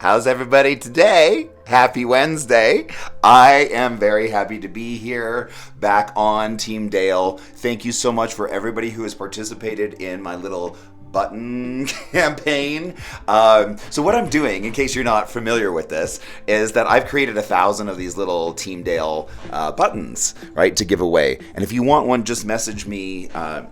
How's everybody today? Happy Wednesday. I am very happy to be here back on Team Dale. Thank you so much for everybody who has participated in my little button campaign. So what I'm doing, in case you're not familiar with this, is that I've created 1,000 of these little Team Dale buttons, right, to give away. And if you want one, just message me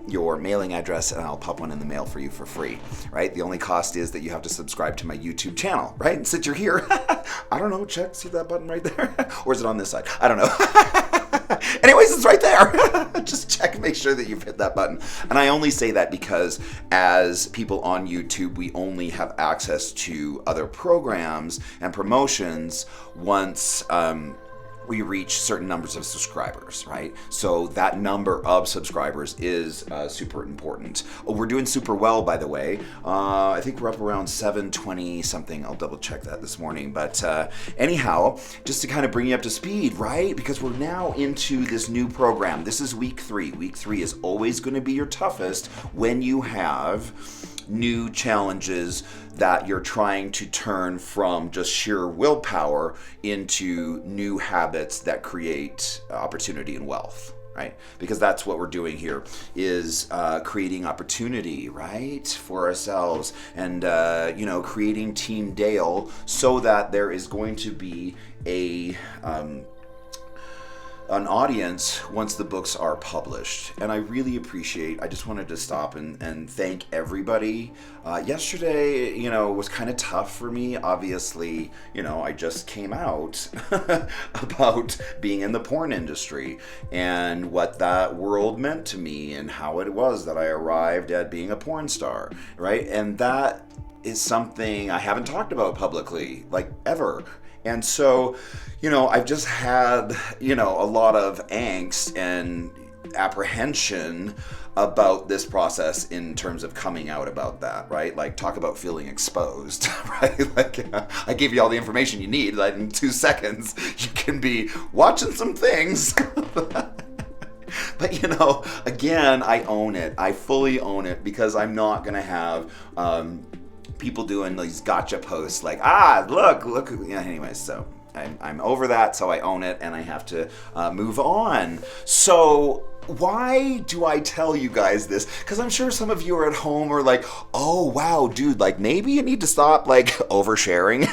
your mailing address and I'll pop one in the mail for you for free, right? The only cost is that you have to subscribe to my YouTube channel, right? And since you're here, I don't know, see that button right there? Or is it on this side? I don't know. Anyways, it's right there. Just check and make sure that you've hit that button. And I only say that because as people on YouTube, we only have access to other programs and promotions once we reach certain numbers of subscribers, right? So that number of subscribers is super important. Oh, we're doing super well, by the way. I think we're up around 720 something. I'll double check that this morning. But anyhow, just to kind of bring you up to speed, right? Because we're now into this new program. This is week 3. Week 3 is always going to be your toughest when you have new challenges that you're trying to turn from just sheer willpower into new habits that create opportunity and wealth, right? Because that's what we're doing here is creating opportunity, right, for ourselves and, creating Team Dale so that there is going to be an audience once the books are published. And I really appreciate, I just wanted to stop and thank everybody. Yesterday, was kind of tough for me. Obviously, I just came out about being in the porn industry and what that world meant to me and how it was that I arrived at being a porn star, right? And that is something I haven't talked about publicly, like ever. And so, I've just had, a lot of angst and apprehension about this process in terms of coming out about that, right? Like, talk about feeling exposed, right? Like, I gave you all the information you need. Like, in 2 seconds, you can be watching some things. But, again, I own it. I fully own it because I'm not going to have people doing these gotcha posts like, look. Anyways, so I'm over that, so I own it, and I have to move on. So why do I tell you guys this? Because I'm sure some of you are at home are like, oh, wow, dude, like, maybe you need to stop, like, oversharing.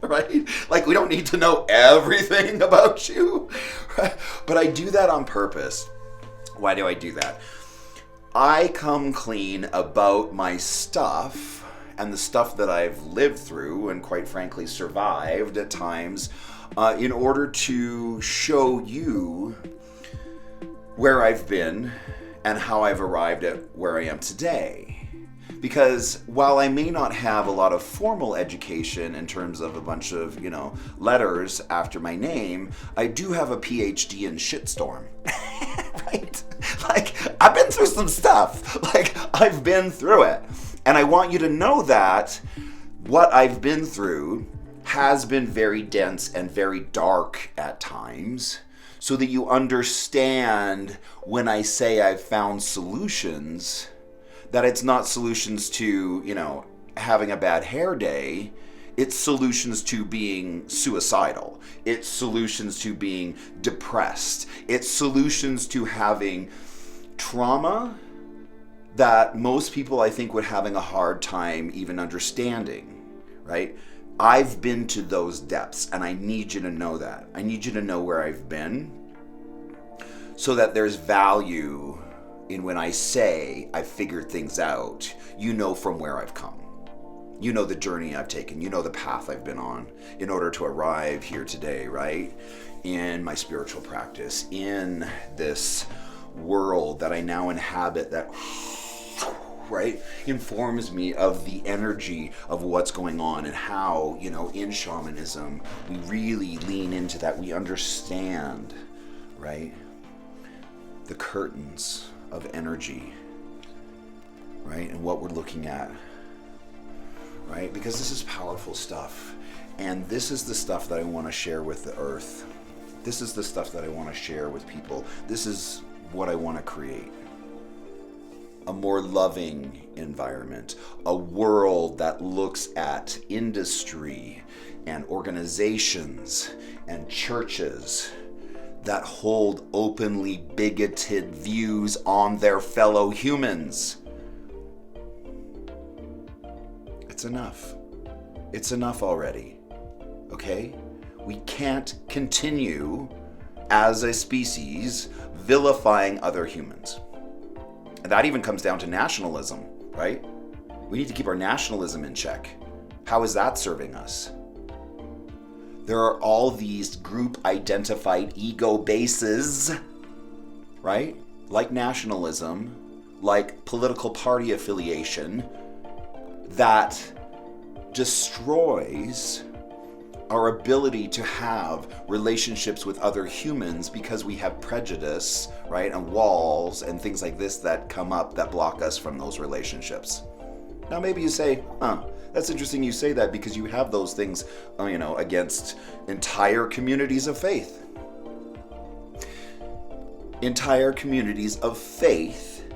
Right? Like, we don't need to know everything about you. But I do that on purpose. Why do I do that? I come clean about my stuff and the stuff that I've lived through and quite frankly survived at times in order to show you where I've been and how I've arrived at where I am today. Because while I may not have a lot of formal education in terms of a bunch of, letters after my name, I do have a PhD in shitstorm. Right? Like, I've been through some stuff. Like, I've been through it. And I want you to know that what I've been through has been very dense and very dark at times, so that you understand when I say I've found solutions, that it's not solutions to, having a bad hair day. It's solutions to being suicidal. It's solutions to being depressed. It's solutions to having trauma that most people, I think, would having a hard time even understanding, right? I've been to those depths, and I need you to know that. I need you to know where I've been so that there's value in when I say I've figured things out, from where I've come. The journey I've taken. The path I've been on in order to arrive here today, right? In my spiritual practice, in this world that I now inhabit that, right, informs me of the energy of what's going on and how, in shamanism, we really lean into that. We understand, right, the curtains of energy, right, and what we're looking at, right, because this is powerful stuff, and this is the stuff that I want to share with the earth. This is the stuff that I want to share with people. This is what I want to create. a more loving environment, a world that looks at industry and organizations and churches that hold openly bigoted views on their fellow humans. It's enough. It's enough already. Okay? We can't continue as a species vilifying other humans. And that even comes down to nationalism, right? We need to keep our nationalism in check. How is that serving us? There are all these group-identified ego bases, right? Like nationalism, like political party affiliation, that destroys our ability to have relationships with other humans because we have prejudice, right? And walls and things like this that come up that block us from those relationships. Now maybe you say, that's interesting you say that because you have those things, against entire communities of faith. Entire communities of faith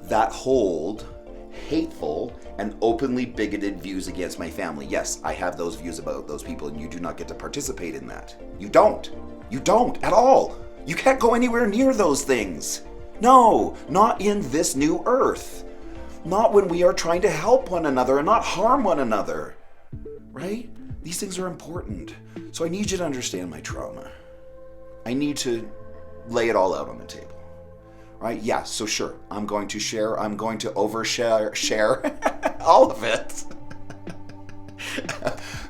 that hold hateful and openly bigoted views against my family. Yes, I have those views about those people, and you do not get to participate in that. You don't. You don't at all. You can't go anywhere near those things. No, not in this new earth. Not when we are trying to help one another and not harm one another. Right? These things are important. So I need you to understand my trauma. I need to lay it all out on the table. Right? Yeah, so sure, I'm going to share, I'm going to overshare all of it.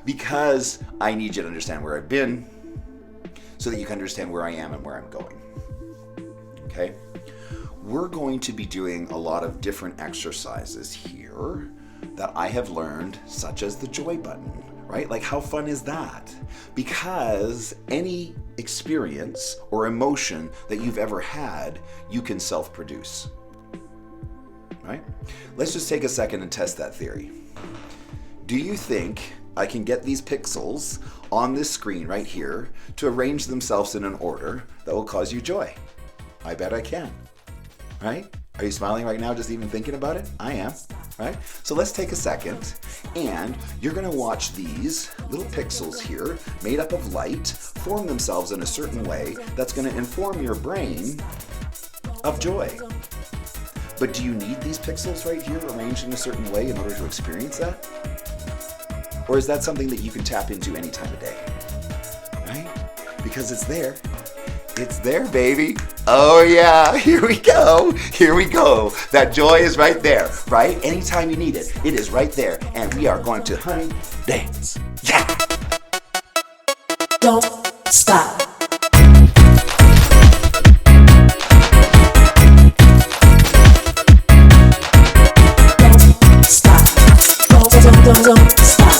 Because I need you to understand where I've been so that you can understand where I am and where I'm going. Okay? We're going to be doing a lot of different exercises here that I have learned, such as the joy button, right? Like, how fun is that? Because any experience or emotion that you've ever had, you can self-produce, right? Let's just take a second and test that theory. Do you think I can get these pixels on this screen right here to arrange themselves in an order that will cause you joy? I bet I can, right? Are you smiling right now just even thinking about it? I am, right? So let's take a second and you're gonna watch these little pixels here made up of light form themselves in a certain way that's gonna inform your brain of joy. But do you need these pixels right here arranged in a certain way in order to experience that? Or is that something that you can tap into any time of day, right? Because it's there. It's there, baby. Oh yeah, here we go. Here we go. That joy is right there, right? Anytime you need it, it is right there. And we are going to, honey, dance. Yeah. Don't stop. Don't stop. Don't stop. Don't stop.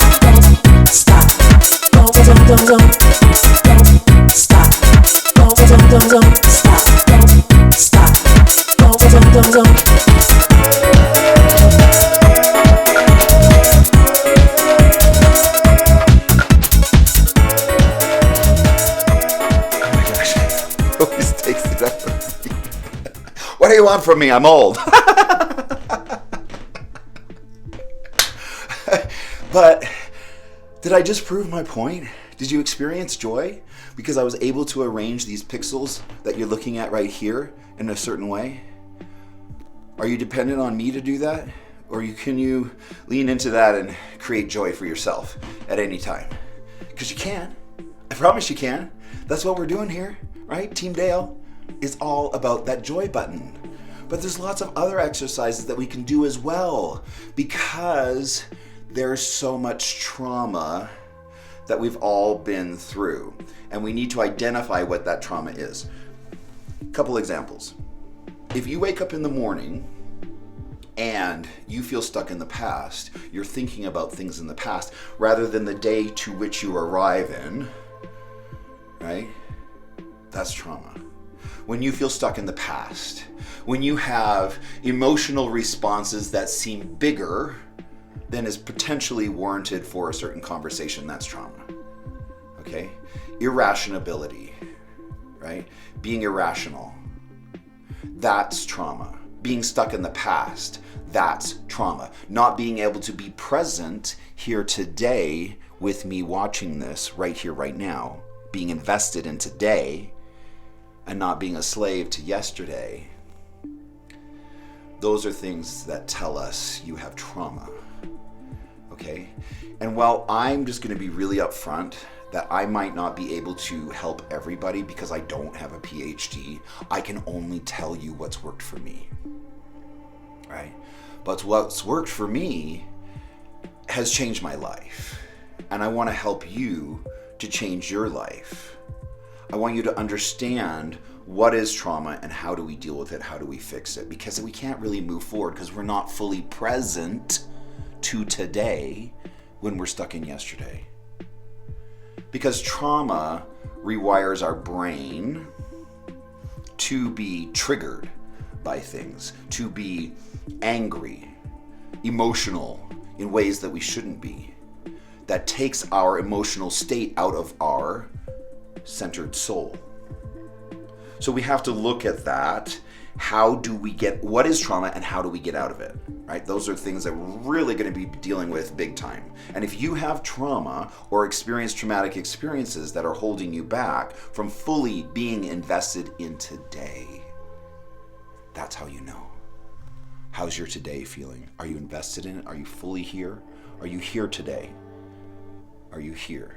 Don't stop. Don't stop. Don't stop. Don't. Oh my gosh, it always takes it out of me. What do you want from me? I'm old. But did I just prove my point? Did you experience joy? Because I was able to arrange these pixels that you're looking at right here in a certain way? Are you dependent on me to do that? Or can you lean into that and create joy for yourself at any time? Because you can. I promise you can. That's what we're doing here, right? Team Dale is all about that joy button. But there's lots of other exercises that we can do as well because there's so much trauma that we've all been through, and we need to identify what that trauma is. Couple examples. If you wake up in the morning and you feel stuck in the past, you're thinking about things in the past rather than the day to which you arrive in, right? That's trauma. When you feel stuck in the past, when you have emotional responses that seem bigger than is potentially warranted for a certain conversation, that's trauma. Okay? Irrationality, right? Being irrational. That's trauma. being stuck in the past, that's trauma. Not being able to be present here today with me watching this right here, right now, being invested in today and not being a slave to yesterday. Those are things that tell us you have trauma, okay? And while I'm just gonna be really upfront that I might not be able to help everybody because I don't have a PhD, I can only tell you what's worked for me, right? But what's worked for me has changed my life. And I wanna help you to change your life. I want you to understand what is trauma and how do we deal with it, how do we fix it? Because we can't really move forward because we're not fully present to today when we're stuck in yesterday. Because trauma rewires our brain to be triggered by things, to be angry, emotional in ways that we shouldn't be. That takes our emotional state out of our centered soul. So we have to look at that. How do we get, what is trauma and how do we get out of it, right? Those are things that we're really going to be dealing with big time. And if you have trauma or experience traumatic experiences that are holding you back from fully being invested in today, that's how you know. How's your today feeling? Are you invested in it? Are you fully here? Are you here today? Are you here?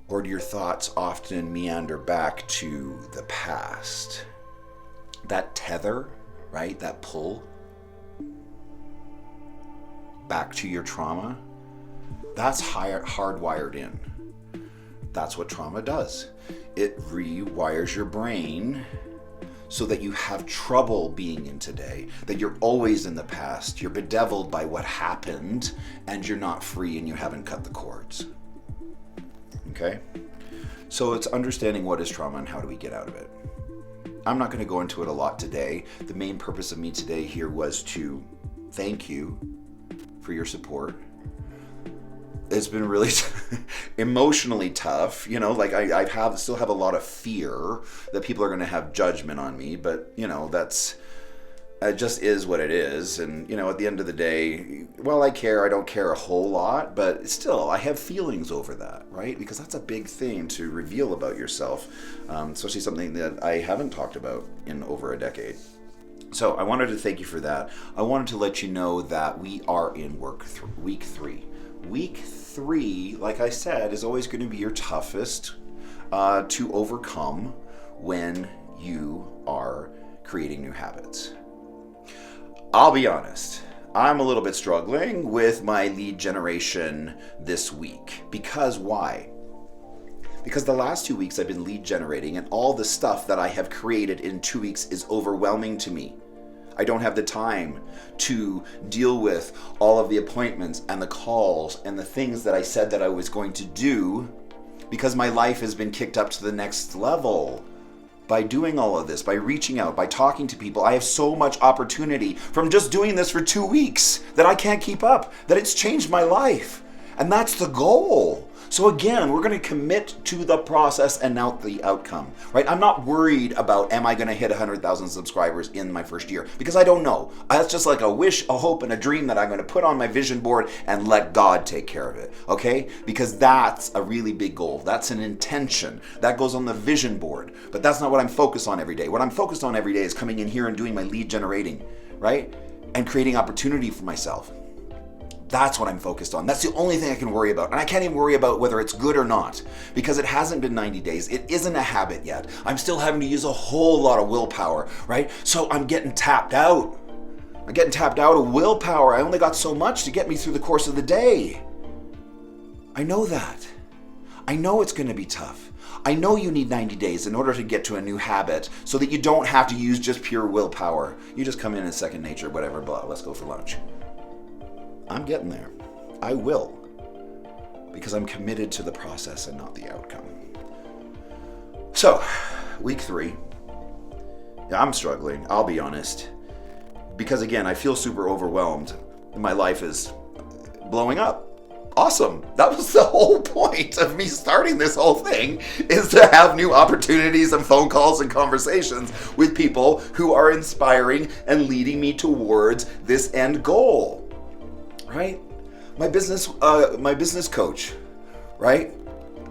Or do your thoughts often meander back to the past? That tether, right? That pull back to your trauma, that's hardwired in. That's what trauma does. It rewires your brain so that you have trouble being in today, that you're always in the past, you're bedeviled by what happened, and you're not free and you haven't cut the cords. Okay? So it's understanding what is trauma and how do we get out of it. I'm not going to go into it a lot today. The main purpose of me today here was to thank you for your support. It's been really emotionally tough, you know, like I still have a lot of fear that people are going to have judgment on me, but you know, it just is what it is. And you know, at the end of the day, well, I don't care a whole lot, but still I have feelings over that, right? Because that's a big thing to reveal about yourself, especially something that I haven't talked about in over a decade. So I wanted to thank you for that. I wanted to let you know that we are in week 3. Week 3, like I said, is always going to be your toughest to overcome when you are creating new habits. I'll be honest, I'm a little bit struggling with my lead generation this week. Because why? Because the last 2 weeks I've been lead generating and all the stuff that I have created in 2 weeks is overwhelming to me. I don't have the time to deal with all of the appointments and the calls and the things that I said that I was going to do because my life has been kicked up to the next level. By doing all of this, by reaching out, by talking to people, I have so much opportunity from just doing this for 2 weeks that I can't keep up, that it's changed my life. And that's the goal. So again, we're going to commit to the process and not the outcome, right? I'm not worried about, am I going to hit 100,000 subscribers in my first year? Because I don't know. That's just like a wish, a hope, and a dream that I'm going to put on my vision board and let God take care of it, okay? Because that's a really big goal. That's an intention. That goes on the vision board. But that's not what I'm focused on every day. What I'm focused on every day is coming in here and doing my lead generating, right? And creating opportunity for myself. That's what I'm focused on. That's the only thing I can worry about. And I can't even worry about whether it's good or not because it hasn't been 90 days. It isn't a habit yet. I'm still having to use a whole lot of willpower, right? So I'm getting tapped out. I'm getting tapped out of willpower. I only got so much to get me through the course of the day. I know that. I know it's going to be tough. I know you need 90 days in order to get to a new habit so that you don't have to use just pure willpower. You just come in as second nature, whatever, blah, let's go for lunch. I'm getting there. I will. Because I'm committed to the process and not the outcome. So, week 3. Yeah, I'm struggling, I'll be honest. Because again, I feel super overwhelmed. My life is blowing up. awesome. That was the whole point of me starting this whole thing, is to have new opportunities and phone calls and conversations with people who are inspiring and leading me towards this end goal, right? My business coach, right?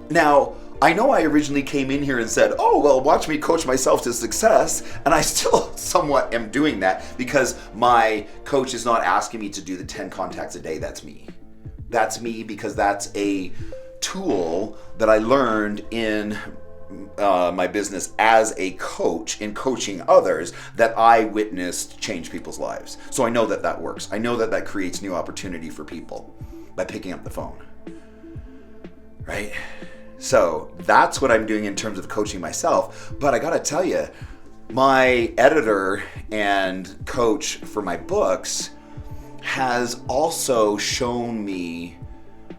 Now, I know I originally came in here and said, oh, well, watch me coach myself to success. And I still somewhat am doing that, because my coach is not asking me to do the 10 contacts a day. That's me. That's me, because that's a tool that I learned in my business as a coach, in coaching others, that I witnessed change people's lives. So I know that that works. I know that that creates new opportunity for people by picking up the phone, right? So that's what I'm doing in terms of coaching myself. But I gotta tell you, my editor and coach for my books has also shown me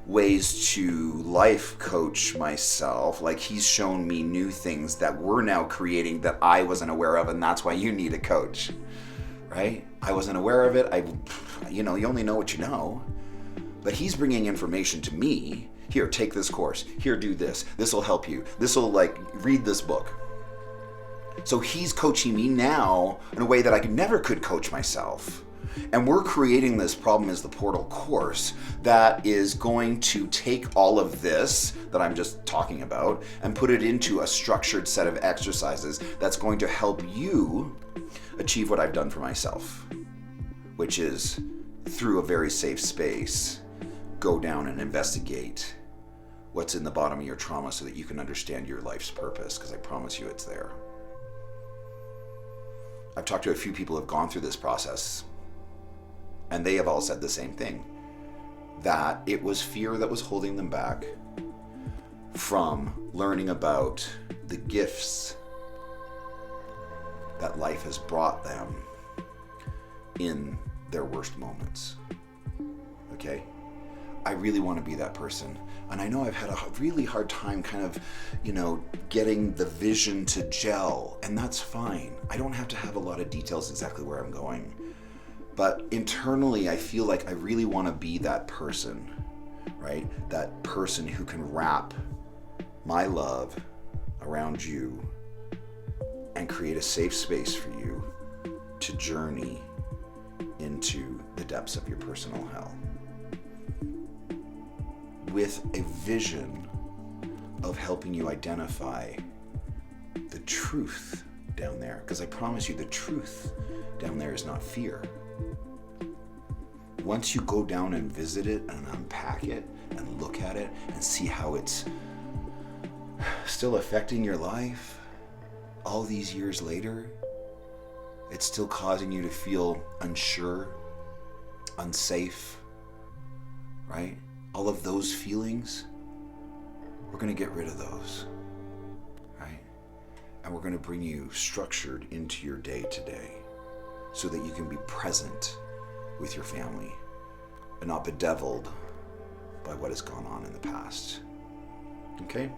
ways to life coach myself. Like, he's shown me new things that we're now creating that I wasn't aware of, and that's why you need a coach, right? I wasn't aware of it. You only know what you know. But he's bringing information to me. Here, take this course. Here, do this. This will help you. This will, read this book. So he's coaching me now in a way that I never could coach myself. And we're creating this Problem is the Portal course that is going to take all of this that I'm just talking about and put it into a structured set of exercises that's going to help you achieve what I've done for myself, which is, through a very safe space, go down and investigate what's in the bottom of your trauma so that you can understand your life's purpose, because I promise you it's there. I've talked to a few people who have gone through this process, and they have all said the same thing, that it was fear that was holding them back from learning about the gifts that life has brought them in their worst moments. Okay? I really want to be that person. And I know I've had a really hard time kind of, getting the vision to gel, and that's fine. I don't have to have a lot of details exactly where I'm going. But internally, I feel like I really want to be that person, right? That person who can wrap my love around you and create a safe space for you to journey into the depths of your personal hell, with a vision of helping you identify the truth down there. Because I promise you, the truth down there is not fear. Once you go down and visit it and unpack it and look at it and see how it's still affecting your life all these years later, it's still causing you to feel unsure, unsafe, right? All of those feelings, we're going to get rid of those, right? And we're going to bring you structured into your day today so that you can be present with your family and not bedeviled by what has gone on in the past. Okay?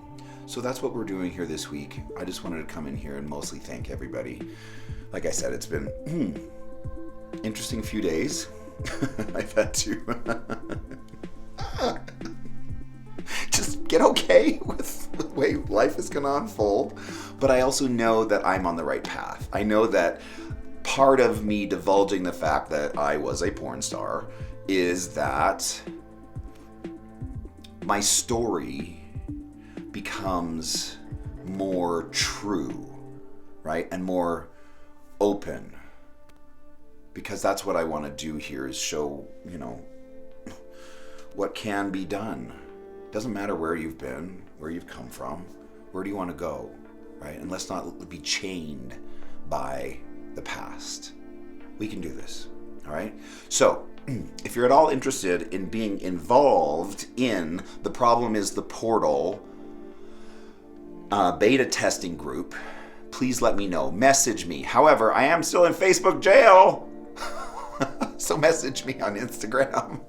So that's what we're doing here this week. I just wanted to come in here and mostly thank everybody. Like I said, it's been interesting few days. I've had to just get okay with the way life is going to unfold. But I also know that I'm on the right path. I know that part of me divulging the fact that I was a porn star is that my story becomes more true, right? And more open. Because that's what I want to do here, is show, what can be done. Doesn't matter where you've been, where you've come from, where do you want to go, right? And let's not be chained by the past. We can do this, all right? So, if you're at all interested in being involved in the Problem is the Portal beta testing group, please let me know. Message me. However, I am still in Facebook jail. So message me on Instagram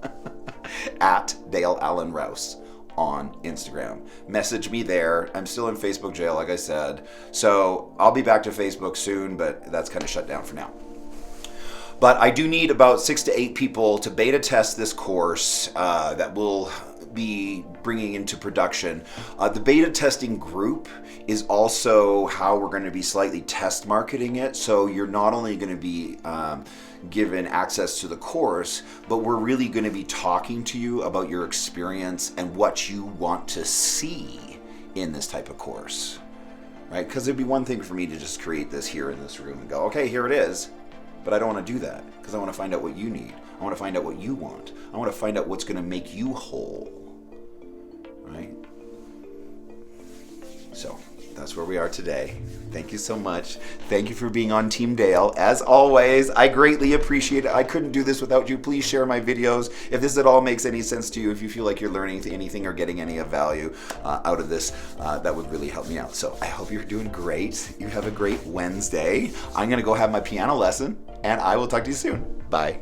at Dale Allen Rouse on Instagram. Message me there. I'm still in Facebook jail, like I said. So I'll be back to Facebook soon, but that's kind of shut down for now. But I do need about 6 to 8 people to beta test this course that will be bringing into production. The beta testing group is also how we're going to be slightly test marketing it. So you're not only going to be given access to the course, but we're really going to be talking to you about your experience and what you want to see in this type of course, right? Because it'd be one thing for me to just create this here in this room and go, okay, here it is. But I don't want to do that because I want to find out what you need. I want to find out what you want. I want to find out what's going to make you whole, right? So that's where we are today. Thank you so much. Thank you for being on Team Dale. As always, I greatly appreciate it. I couldn't do this without you. Please share my videos. If this at all makes any sense to you, if you feel like you're learning anything or getting any of value out of this, that would really help me out. So I hope you're doing great. You have a great Wednesday. I'm going to go have my piano lesson, and I will talk to you soon. Bye.